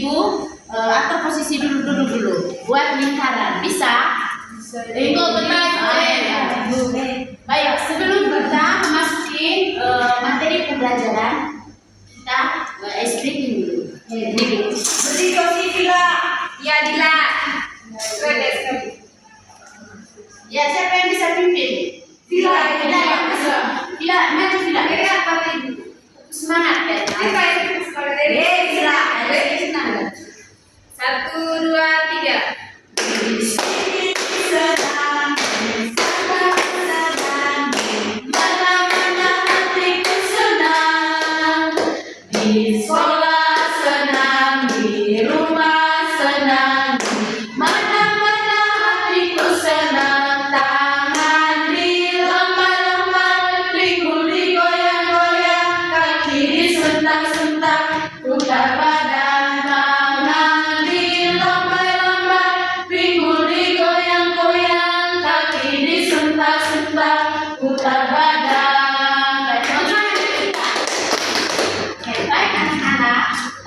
Ibu atur posisi dulu buat lingkaran. Bisa? Ibu benar. Baik, sebelum kita memasuki materi pembelajaran, kita ice breaking dulu. Berdiri Vila. Ya Dila. Ya, siapa yang bisa pimpin? Vila yang bisa. Vila, maju Vila. Semangat ya. Vila. 1, 2, 3. Di sekolah senang, di rumah senang, mana-mana hatiku senang. Tangan dilempar-lempar, pinggul digoyang-goyang, kaki disentak-sentak, putar badan. Tangan dilempar-lempar, pinggul digoyang-goyang, kaki disentak-sentak, putar badan.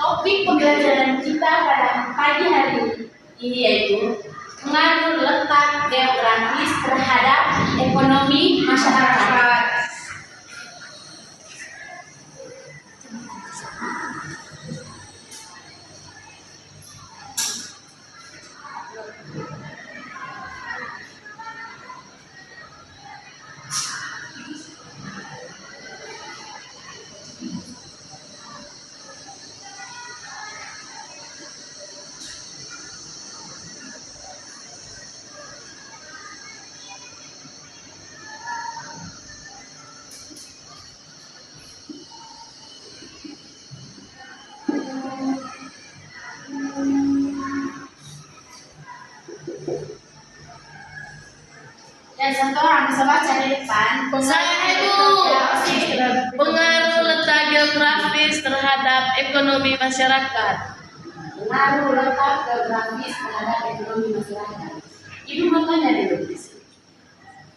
Topik pembelajaran kita pada pagi hari ini yaitu pengaruh letak geografis terhadap ekonomi masyarakat. Dan satu orang bisa baca di depan. Pengaruh letak geografis terhadap ekonomi masyarakat. Pengaruh letak geografis terhadap ekonomi masyarakat. Ibu mau tanya dulu.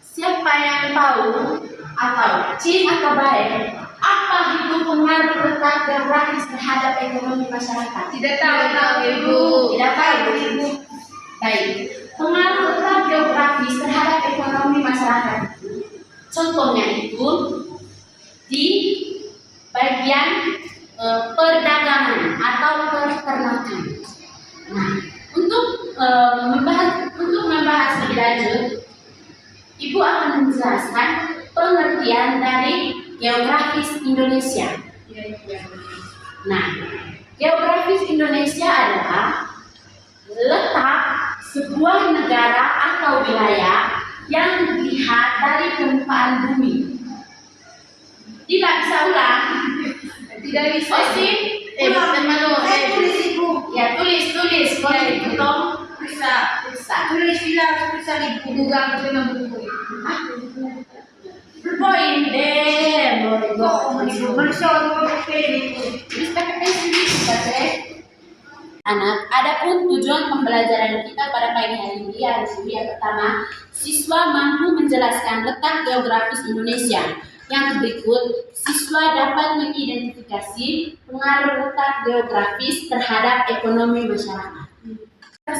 Siapa yang tahu atau Cin atau baik apa itu pengaruh letak geografis terhadap ekonomi masyarakat? Tidak tahu Ibu. Tidak tahu Ibu. Baik. Pengaruh letak geografis terhadap ekonomi masyarakat. Contohnya itu di bagian perdagangan atau peternakan. Nah, untuk membahas lebih lanjut, Ibu akan menjelaskan pengertian dari geografis Indonesia. Nah, geografis Indonesia adalah letak sebuah negara atau wilayah yang dilihat dari permukaan bumi. Tidak bisa ulang. Tidak bisa. Oh sih? Tulis Ibu. Ya tulis. Boleh dipotong. Bisa. Tulis Vila, bisa Ibu. Bukan dengan buku. Berpoin deh. Anak, adapun tujuan pembelajaran kita pada pagi hari ini yang pertama, siswa mampu menjelaskan letak geografis Indonesia. Yang berikut, siswa dapat mengidentifikasi pengaruh letak geografis terhadap ekonomi masyarakat.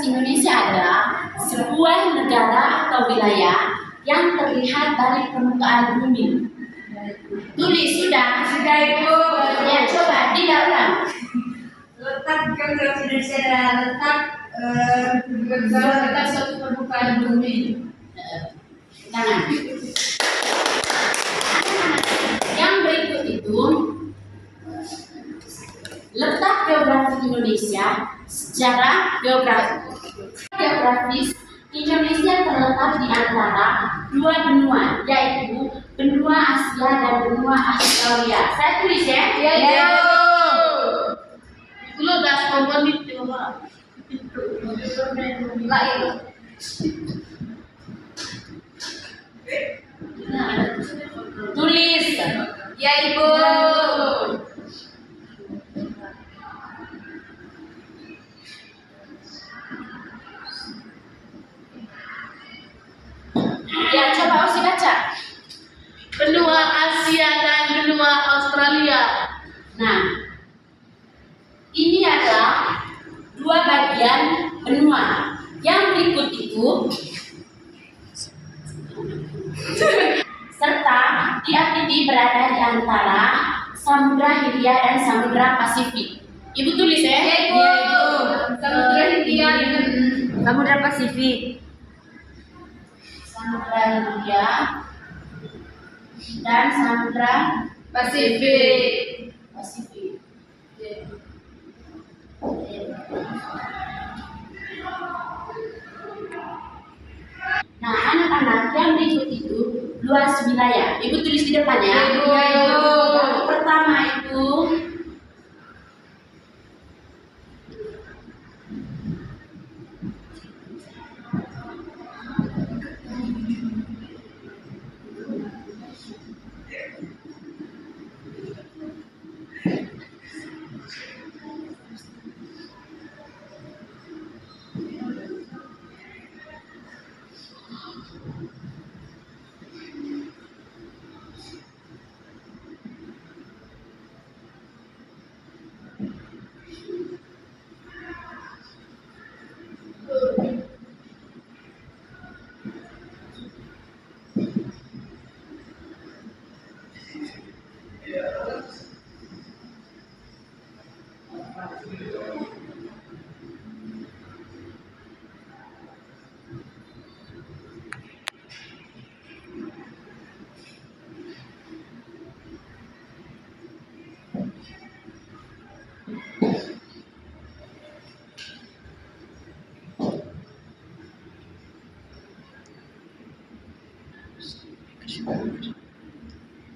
Indonesia adalah sebuah negara atau wilayah yang terlihat dari permukaan bumi. Tulis sudah Ibu. Ya, coba tidak ulang. Letak geografis Indonesia adalah letak suatu permukaan bumi. Jangan. Yang berikut itu letak geografis Indonesia secara geografis Indonesia terletak di antara dua benua, yaitu benua Asia dan benua Australia. Saya tulis ya. Ya. Dulu dah komponen itu tulis. Ya Ibu. Ya, coba Osi baca. Benua Asia dan benua Australia. Nah, ini adalah benua. Yang berikut itu serta diakini berada di antara Samudra Hindia dan Samudra Pasifik. Ibu tulis ya? Iya, Ibu. Samudra Hindia dan Samudra Pasifik. Samudra Hindia dan Samudra Pasifik. Pasifik. Nah, anak-anak, yang berikut itu luas wilayah. Ibu tulis di depan ya. Ibu. Yang pertama itu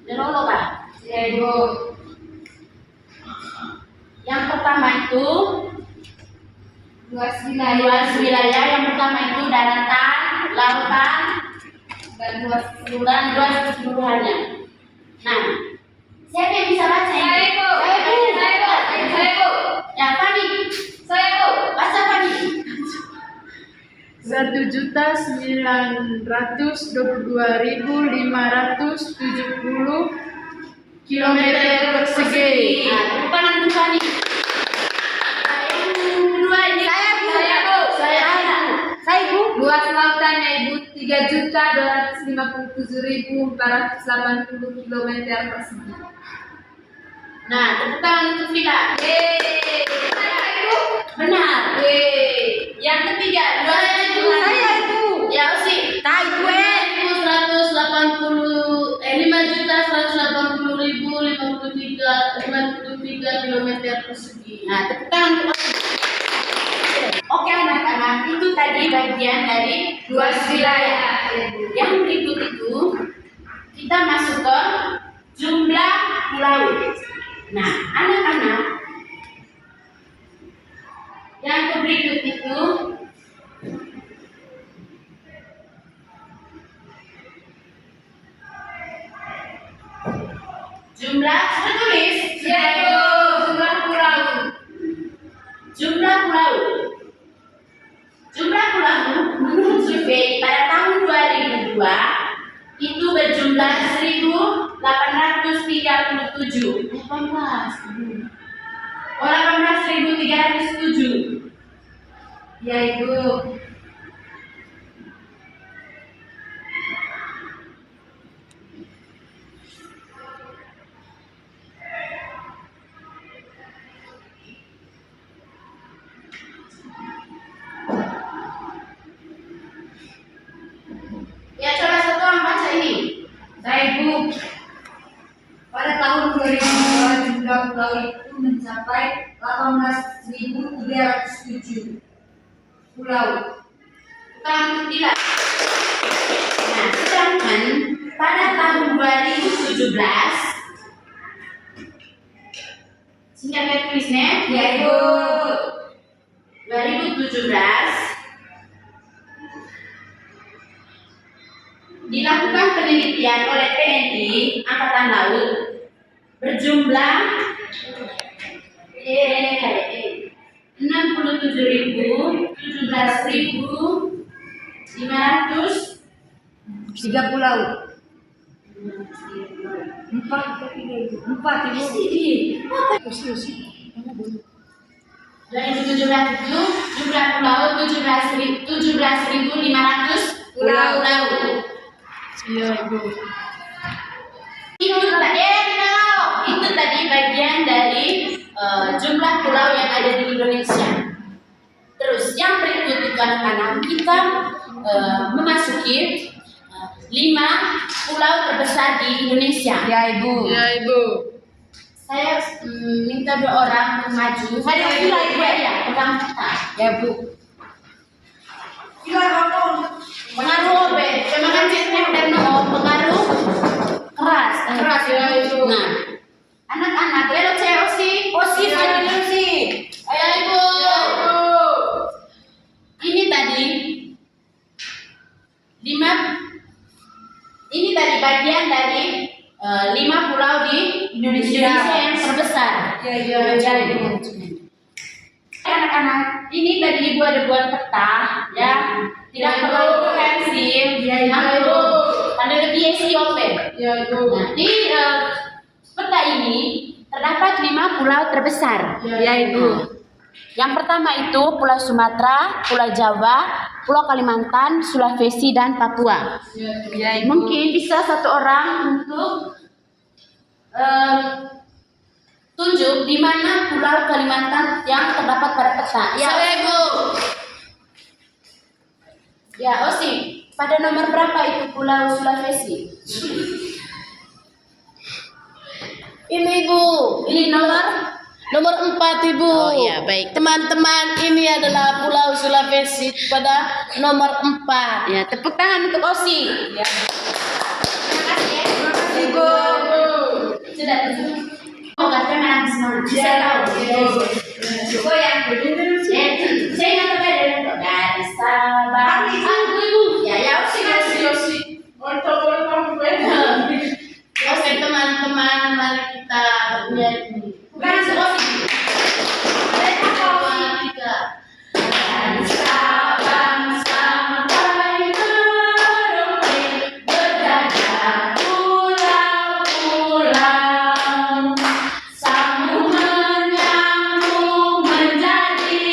Derolo, Pak. Iya, Ibu. Yang pertama itu Luas luas wilayah. Yang pertama itu daratan, lautan, dan luas dan luas keseluruhannya. Nah, siapa yang bisa baca ini? Saya, Ibu. Saya, Ibu. Ya, Fani. Saya, Ibu. Baca Fani. 1.922.570 kilometer persegi. Nah, tepuk tangan untuk Fani. Nah, yang kedua ini Saya, Bu. Saya, Bu. Luas lautannya, Ibu, 3.257.480 kilometer persegi. Nah, tepuk tangan untuk Vila. Yeay. Saya, Ibu. Benar. Yeay. Yang ketiga, luas keseluruhan. Saya, Ibu. Ya, Usi. Nah, Ibu. 5.180.053 kilometer persegi. Nah, tepuk tangan untuk Usi. Oke anak-anak, itu tadi bagian dari Luas wilayah. Yang berikut itu kita masuk ke jumlah pulau. Nah, anak-anak, yang berikut itu jumlah, sudah tulis? Iya, Ibu. Jumlah pulau. Jumlah pulau. Jumlah pulau menurut survei pada tahun 2002 itu berjumlah 1.837. 18.307. Iya, Ibu. Ya, coba satu orang baca ini. Saya, Ibu. Pada tahun 2002 jumlah pulau itu mencapai 18.307 pulau. Bukan tidak. Nah, sedangkan pada tahun 2017, singkat ya tulisnya, Ya, Ibu. 2017 dilakukan penelitian oleh TNI Angkatan Laut berjumlah 67.500 3 pulau. 4, Ibu. 2017 itu jumlah pulau 17.500 pulau. Iya, Ibu. Itu tadi bagian dari jumlah pulau yang ada di Indonesia. Terus yang berikut itu anak-anak kita memasuki 5 pulau terbesar di Indonesia. Ya, Ibu. Iya, Ibu. Saya minta 2 orang maju. Saya mulai ya, pegang peta. Ya, Bu. Pengaruh obe, cuma cetek dan pengaruh keras. Ya, Ibu. Nah, anak-anak lewat saya osi. Ayo Ibu. Ini tadi 5. Ini tadi bagian dari 5 pulau di Indonesia yang terbesar. Ya, Ibu. Anak-anak, ini tadi Ibu ada buat peta, ya. Tidak perlu pensil, Ya, Ibu. Pada lebih SIOP. Ya, Ibu. Nah, di peta ini terdapat 5 pulau terbesar. Ya, Ibu. Yang pertama itu Pulau Sumatera, Pulau Jawa, Pulau Kalimantan, Sulawesi, dan Papua. Ya, Mungkin bisa satu orang untuk tunjuk di mana Pulau Kalimantan yang terdapat pada peta. Ya, Saya, Ibu. Ya, Osi, pada nomor berapa itu Pulau Sulawesi? Ini Ibu, Ini nomor. nomor 4 Ibu. Oh, ya, baik. Teman-teman, ini adalah Pulau Sulawesi pada nomor 4. Ya, tepuk tangan untuk Osi. Ya. Terima kasih ya. Ibu. Sudah. Oh, katanya menang semangat. Saya tahu. Oh ya. Saya ingat apa dari Sabang. Ibu. Ya, Osi. Oke teman-teman, mari kita bernyanyi. Bukan Osi. Dari Sabang sampai Merauke, berjajah pulau-pulau, sambung menyambung menjadi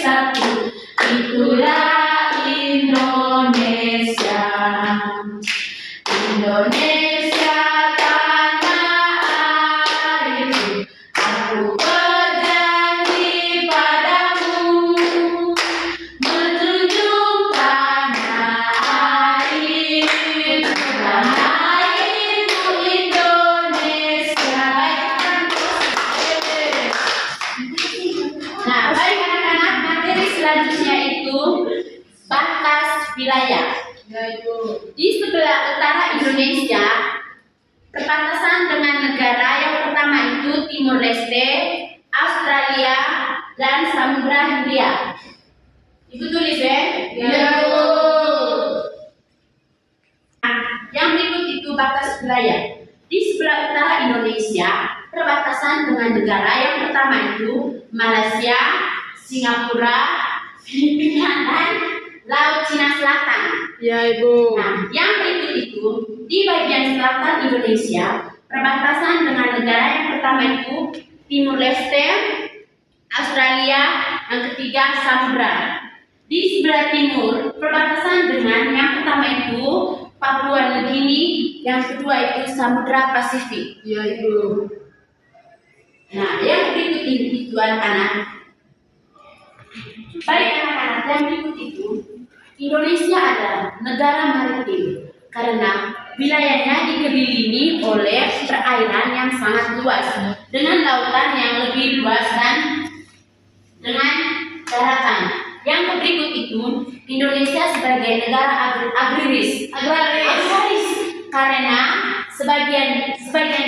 satu. Itulah Indonesia. Indonesia tanah airku, aku berjanji padamu, menjunjung tanah airku, Indonesia. Nah, baik anak-anak, materi selanjutnya itu batas wilayah. Ya, Ibu. Di sebelah utara Indonesia, perbatasan dengan negara yang pertama itu Timur Leste, Australia, dan Samudra Hindia. Ibu tulis ya? Ya, Ibu. Nah, yang berikut itu batas wilayah. Di sebelah utara Indonesia, perbatasan dengan negara yang pertama itu Malaysia, Singapura, Filipina, dan Laut Cina Selatan. Ya, Ibu. Nah, yang berikut itu di bagian selatan Indonesia, perbatasan dengan negara yang pertama itu Timur Leste, Australia, yang ketiga Samudra. Di sebelah timur, perbatasan dengan yang pertama itu Papua Nugini, yang kedua itu Samudra Pasifik. Ya, Ibu. Nah, yang berikut itu anak-anak. Baik anak-anak, yang berikut itu Indonesia adalah negara maritim karena wilayahnya dikelilingi oleh perairan yang sangat luas dengan lautan yang lebih luas dan dengan daratan. Yang berikut itu Indonesia sebagai negara agraris karena sebagian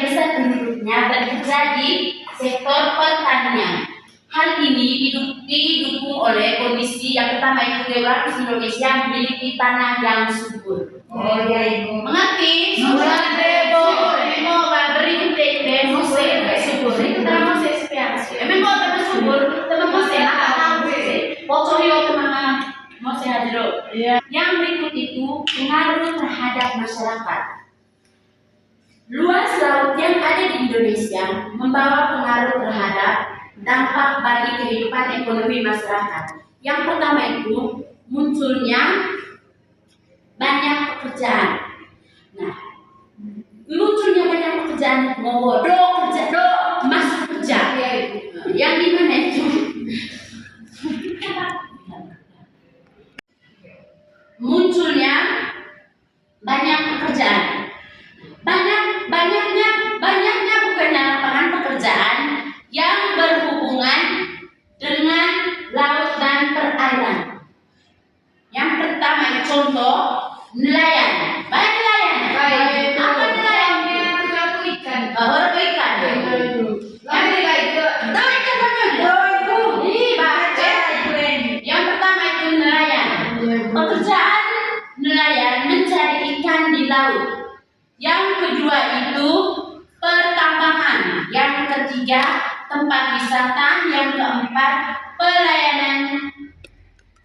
besar penduduknya bekerja di sektor pertanian. Hal ini didukung oleh kondisi yang pertama itu geografis Indonesia memiliki tanah yang subur. Oh, ya, Ibu. Mengerti? Mengerti, Bu. Mau beri ide Mose subur. Itu terang Mose spiasi. Emang kau terang subur, teman Mose nak tahu Mose. Bocor yo teman Mose hajro. Yang berikut itu pengaruh terhadap masyarakat. Luas laut yang ada di Indonesia membawa pengaruh terhadap dampak bagi kehidupan ekonomi masyarakat. Yang pertama itu munculnya banyak pekerjaan. Nah, munculnya banyak pekerjaan, kerja, masuk kerja. Yang dimana itu? Munculnya banyak pekerjaan. Banyaknya bukannya lapangan pekerjaan yang berhubungan dengan laut dan perairan. Yang pertama contoh nelayan. Banyak nelayan. Apa nelayan? Ikan. Baru ikan. Yang pertama itu nelayan. Pekerjaan nelayan mencari ikan di laut. Yang kedua itu pertambangan. Yang ketiga tempat wisata. Yang keempat pelayanan.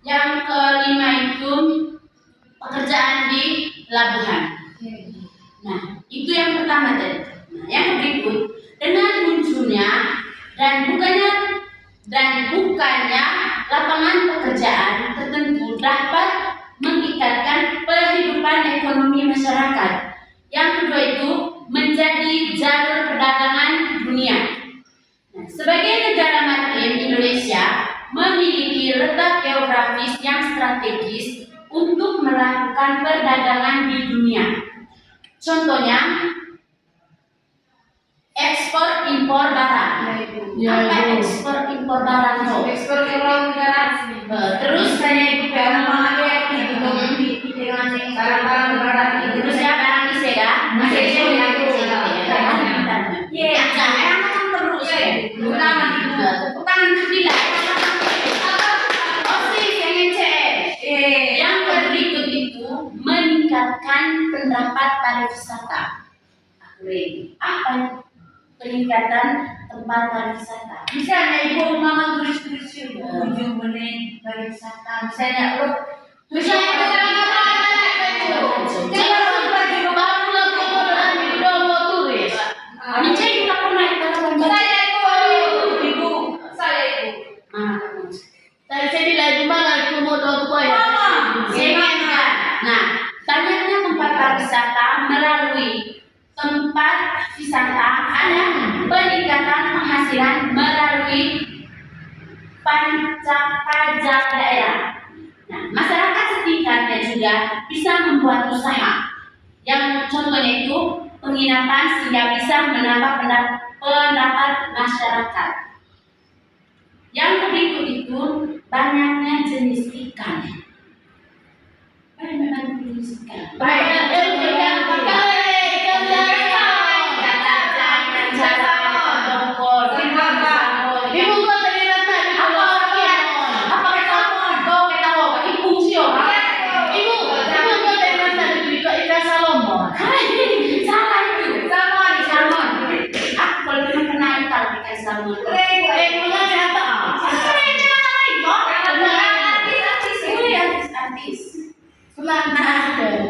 Yang kelima itu pekerjaan di pelabuhan. Nah, itu yang pertama tadi. Nah, yang berikut dengan munculnya dan bukannya lapangan pekerjaan tertentu dapat mengikatkan kehidupan ekonomi masyarakat. Yang kedua itu menjadi jalur perdagangan dunia. Nah, sebagai negara maritim, Indonesia memiliki letak geografis yang strategis untuk melakukan perdagangan di dunia. Contohnya ekspor impor barang. Apa ekspor impor barang? Ekspor ke luar negara. Terus Misalnya itu barang-barang terus ya barang disega. Yang berikut itu meningkatkan pendapat pariwisata. Apa peningkatan tempat pariwisata? Misalnya ibu mama turis-turis ujung benih pariwisata. Misalnya lo Nah, banyaknya tempat pariwisata melalui tempat wisata ada peningkatan penghasilan melalui pajak daerah. Nah, masyarakat sekitarnya juga bisa membuat usaha. Yang contohnya itu penginapan sehingga bisa menambah pendapat masyarakat. Yang berikut itu banyaknya jenis ikan. Banyak jenis ikan.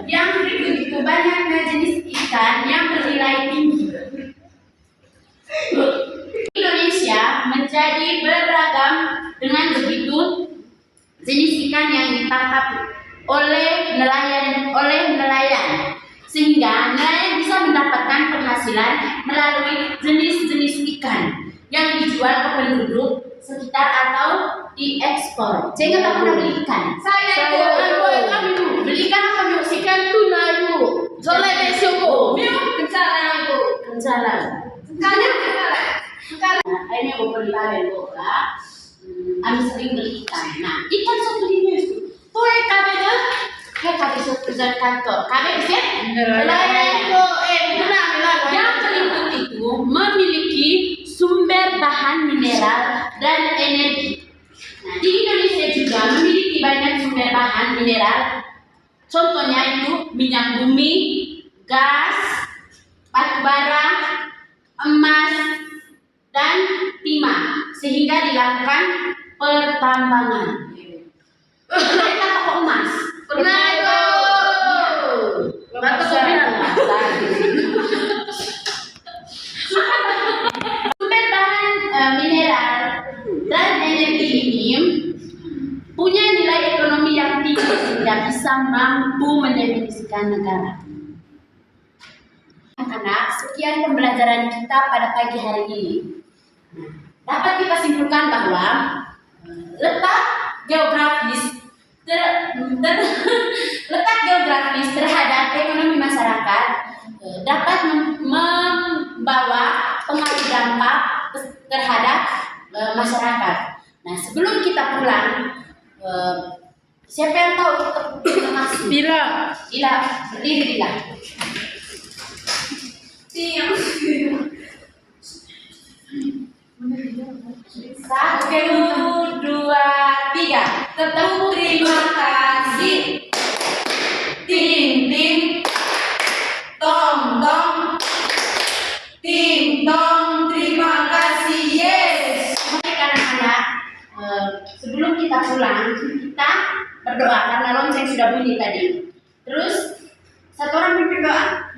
Yang berikut itu banyaknya jenis ikan yang bernilai tinggi. Indonesia menjadi beragam dengan begitu jenis ikan yang ditangkap oleh nelayan sehingga nelayan bisa mendapatkan penghasilan melalui jenis-jenis ikan yang dijual ke penduduk sekitar atau diekspor. Jangan tak pernah beli ikan. Beli ikan apa bu? Ikan tuna bu. Soalnya besok bu. Kencana. Nah, ini aku beli lain bu lah. Kami sering beli ikan. Nah, ikan satu jenis itu. Tuh kabe deh. Kayak kabe kerja kantor. Kabe bisa? Yang berikut itu memiliki sumber bahan mineral dan energi. Nah, di Indonesia juga memiliki banyak sumber bahan mineral. Contohnya itu minyak bumi, gas, batu bara, emas, dan timah, sehingga dilakukan pertambangan. Pernah tahu emas? Pernah itu. Mata Sumber bahan mineral mendefinisikan negara. Anak-anak, sekian pembelajaran kita pada pagi hari ini. Dapat kita simpulkan bahwa letak geografis terhadap ekonomi masyarakat dapat membawa pengaruh dampak terhadap masyarakat. Nah, sebelum kita pulang, siapa yang tahu kita masuk? Bila. Berdiri Bila. Satu, dua, tiga. Tepuk terima kasih. Ting ting. Tong tong. Ting tong. Terima kasih. Yes. Baik anak-anak, sebelum kita pulang, kita berdoa karena lonceng sudah bunyi tadi. Terus satu orang pimpin doa.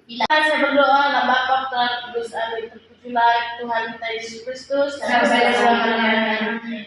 Bila saya berdoa, nama Bapa Putra Kudus, amin. Terpujilah Tuhan kita Yesus Kristus. Sampai selama-lamanya. Amin.